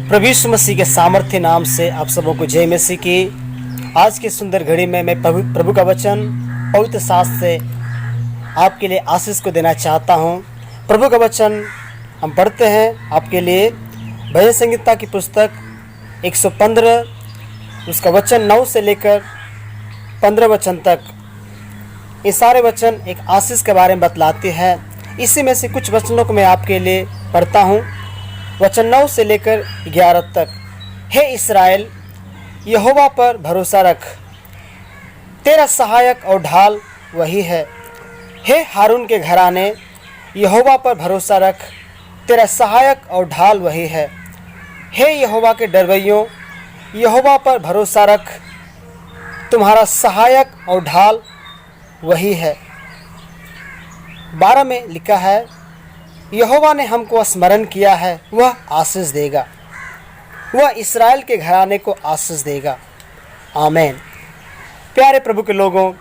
प्रभु यीशु मसीह के सामर्थ्य नाम से आप सबों को जय मसीह की। आज की सुंदर घड़ी में मैं प्रभु का वचन पवित्र शास्त्र से आपके लिए आशीष को देना चाहता हूँ। प्रभु का वचन हम पढ़ते हैं आपके लिए भजन संहिता की पुस्तक 115 उसका वचन 9 से लेकर 15 वचन तक। ये सारे वचन एक आशीष के बारे में बतलाते हैं। इसी में से कुछ वचनों को मैं आपके लिए पढ़ता हूँ। वचन 9 से लेकर 11 तक। हे इस्राएल, यहोवा पर भरोसा रख, तेरा सहायक और ढाल वही है। हे हारून के घराने, यहोवा पर भरोसा रख, तेरा सहायक और ढाल वही है। हे यहोवा के डरवैयों, यहोवा पर भरोसा रख, तुम्हारा सहायक और ढाल वही है। 12 में लिखा है, यहोवा ने हमको स्मरण किया है, वह आशीष देगा, वह इस्राएल के घराने को आशीष देगा। आमीन। प्यारे प्रभु के लोगों,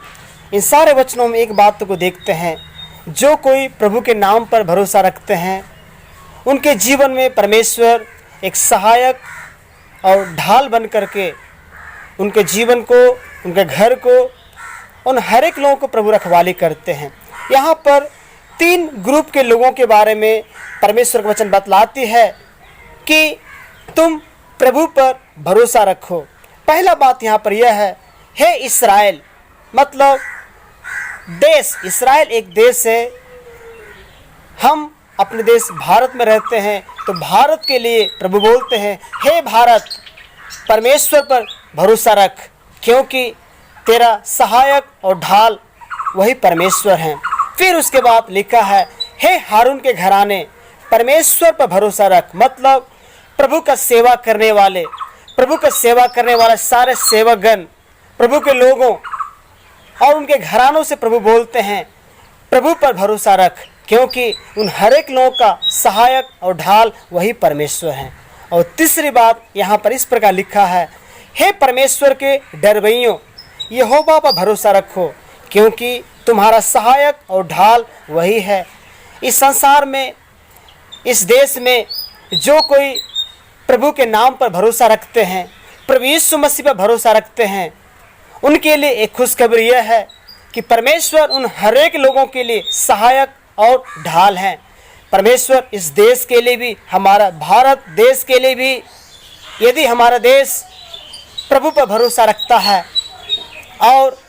इन सारे वचनों में एक बात को देखते हैं, जो कोई प्रभु के नाम पर भरोसा रखते हैं उनके जीवन में परमेश्वर एक सहायक और ढाल बन करके उनके जीवन को, उनके घर को, उन हर एक लोगों को प्रभु रखवाली करते हैं। यहाँ पर 3 ग्रुप के लोगों के बारे में परमेश्वर का वचन बतलाती है कि तुम प्रभु पर भरोसा रखो। पहला बात यहाँ पर यह है, हे इस्राएल, मतलब देश। इस्राएल एक देश है। हम अपने देश भारत में रहते हैं, तो भारत के लिए प्रभु बोलते हैं, हे भारत, परमेश्वर पर भरोसा रख, क्योंकि तेरा सहायक और ढाल वही परमेश्वर हैं। फिर उसके बाद लिखा है, हे हारून के घराने, परमेश्वर पर भरोसा रख, मतलब प्रभु का सेवा करने वाले, प्रभु का सेवा करने वाले सारे सेवकगण, प्रभु के लोगों और उनके घरानों से प्रभु बोलते हैं, प्रभु पर भरोसा रख, क्योंकि उन हर एक लोगों का सहायक और ढाल वही परमेश्वर हैं। और तीसरी बात यहाँ पर इस प्रकार लिखा है, हे परमेश्वर के डरवैयों, यहोवा पर भरोसा रखो, क्योंकि तुम्हारा सहायक और ढाल वही है। इस संसार में, इस देश में जो कोई प्रभु के नाम पर भरोसा रखते हैं, प्रभु यीशु मसीह पर भरोसा रखते हैं, उनके लिए एक खुशखबरी यह है कि परमेश्वर उन हर एक लोगों के लिए सहायक और ढाल हैं। परमेश्वर इस देश के लिए भी, हमारा भारत देश के लिए भी, यदि हमारा देश प्रभु पर भरोसा रखता है और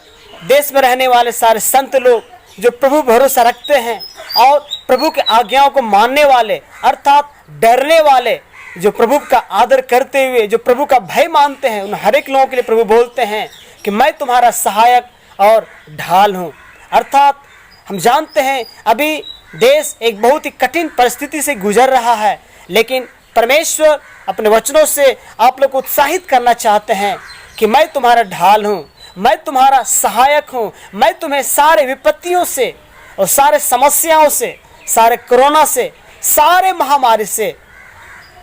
देश में रहने वाले सारे संत लोग जो प्रभु भरोसा रखते हैं और प्रभु के आज्ञाओं को मानने वाले, अर्थात डरने वाले, जो प्रभु का आदर करते हुए जो प्रभु का भय मानते हैं, उन हर एक लोगों के लिए प्रभु बोलते हैं कि मैं तुम्हारा सहायक और ढाल हूँ। अर्थात हम जानते हैं अभी देश एक बहुत ही कठिन परिस्थिति से गुजर रहा है, लेकिन परमेश्वर अपने वचनों से आप लोग को उत्साहित करना चाहते हैं कि मैं तुम्हारा ढाल हूँ, मैं तुम्हारा सहायक हूँ, मैं तुम्हें सारे विपत्तियों से और सारे समस्याओं से, सारे कोरोना से, सारे महामारी से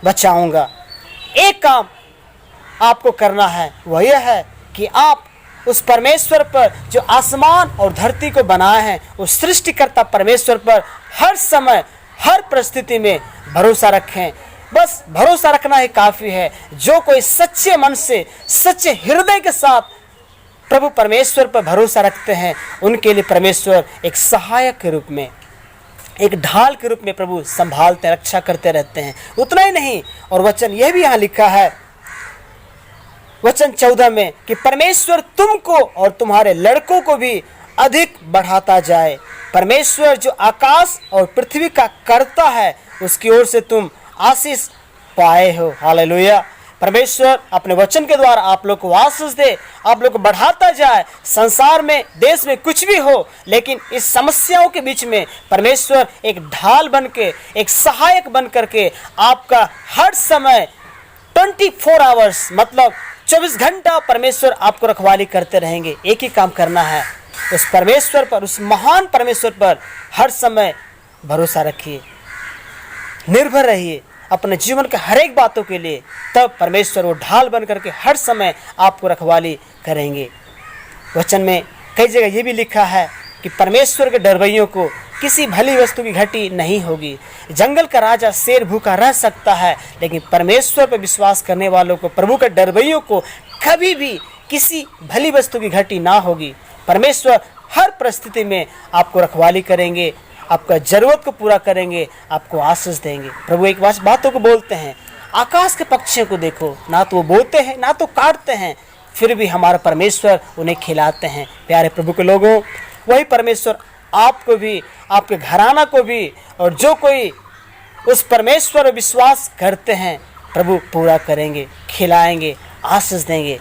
बचाऊंगा। एक काम आपको करना है, वह यह है कि आप उस परमेश्वर पर जो आसमान और धरती को बनाए हैं, उस सृष्टिकर्ता परमेश्वर पर हर समय, हर परिस्थिति में भरोसा रखें। बस भरोसा रखना ही काफ़ी है। जो कोई सच्चे मन से, सच्चे हृदय के साथ प्रभु परमेश्वर पर भरोसा रखते हैं, उनके लिए परमेश्वर एक सहायक के रूप में, एक ढाल के रूप में प्रभु संभालते, रक्षा करते रहते हैं। उतना ही नहीं, और वचन यह भी यहाँ लिखा है वचन 14 में कि परमेश्वर तुमको और तुम्हारे लड़कों को भी अधिक बढ़ाता जाए। परमेश्वर जो आकाश और पृथ्वी का कर्ता है, उसकी ओर से तुम आशीष पाए हो। हालेलुया। परमेश्वर अपने वचन के द्वारा आप लोग को आशीष दे, आप लोग को बढ़ाता जाए। संसार में, देश में कुछ भी हो, लेकिन इस समस्याओं के बीच में परमेश्वर एक ढाल बन के, एक सहायक बन करके आपका हर समय 24 आवर्स, मतलब 24 घंटा परमेश्वर आपको रखवाली करते रहेंगे। एक ही काम करना है, उस परमेश्वर पर, उस महान परमेश्वर पर हर समय भरोसा रखिए, निर्भर रहिए अपने जीवन के हर एक बातों के लिए। तब परमेश्वर वो ढाल बन करके हर समय आपको रखवाली करेंगे। वचन में कई जगह ये भी लिखा है कि परमेश्वर के डरवैयों को किसी भली वस्तु की घटी नहीं होगी। जंगल का राजा शेर भूखा रह सकता है, लेकिन परमेश्वर पर विश्वास करने वालों को, प्रभु के डरवैयों को कभी भी किसी भली वस्तु की घटी ना होगी। परमेश्वर हर परिस्थिति में आपको रखवाली करेंगे, आपका जरूरत को पूरा करेंगे, आपको आशीष देंगे। प्रभु एक बातों को बोलते हैं, आकाश के पक्षियों को देखो, ना तो वो बोते हैं ना तो काटते हैं, फिर भी हमारा परमेश्वर उन्हें खिलाते हैं। प्यारे प्रभु के लोगों, वही परमेश्वर आपको भी, आपके घराना को भी, और जो कोई उस परमेश्वर पर विश्वास करते हैं, प्रभु पूरा करेंगे, खिलाएंगे, आशीष देंगे।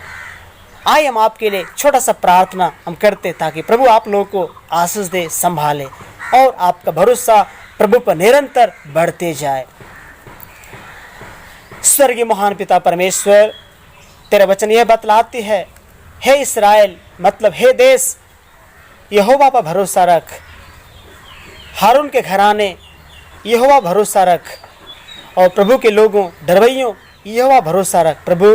आइए हम आपके लिए छोटा सा प्रार्थना हम करते, ताकि प्रभु आप लोगों को आशीष दे, संभाले और आपका भरोसा प्रभु पर निरंतर बढ़ते जाए। स्वर्गीय महान पिता परमेश्वर, तेरा वचन यह बतलाती है, हे इस्राएल मतलब हे देश, यहोवा पर भरोसा रख। हारून के घराने यहोवा भरोसा रख, और प्रभु के लोगों, डरवैयों, यहोवा भरोसा रख। प्रभु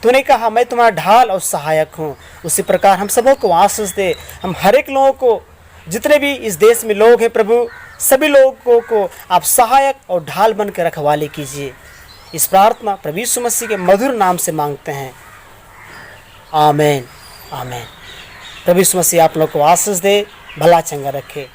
तूने कहा मैं तुम्हारा ढाल और सहायक हूँ, उसी प्रकार हम सबों को आशीष दे। हम हर एक लोगों को, जितने भी इस देश में लोग हैं प्रभु, सभी लोगों को आप सहायक और ढाल बनकर रखवाली कीजिए। इस प्रार्थना प्रभु यीशु मसीह के मधुर नाम से मांगते हैं, आमीन आमीन। प्रभु यीशु मसीह आप लोग को आशीष दे, भला चंगा रखे।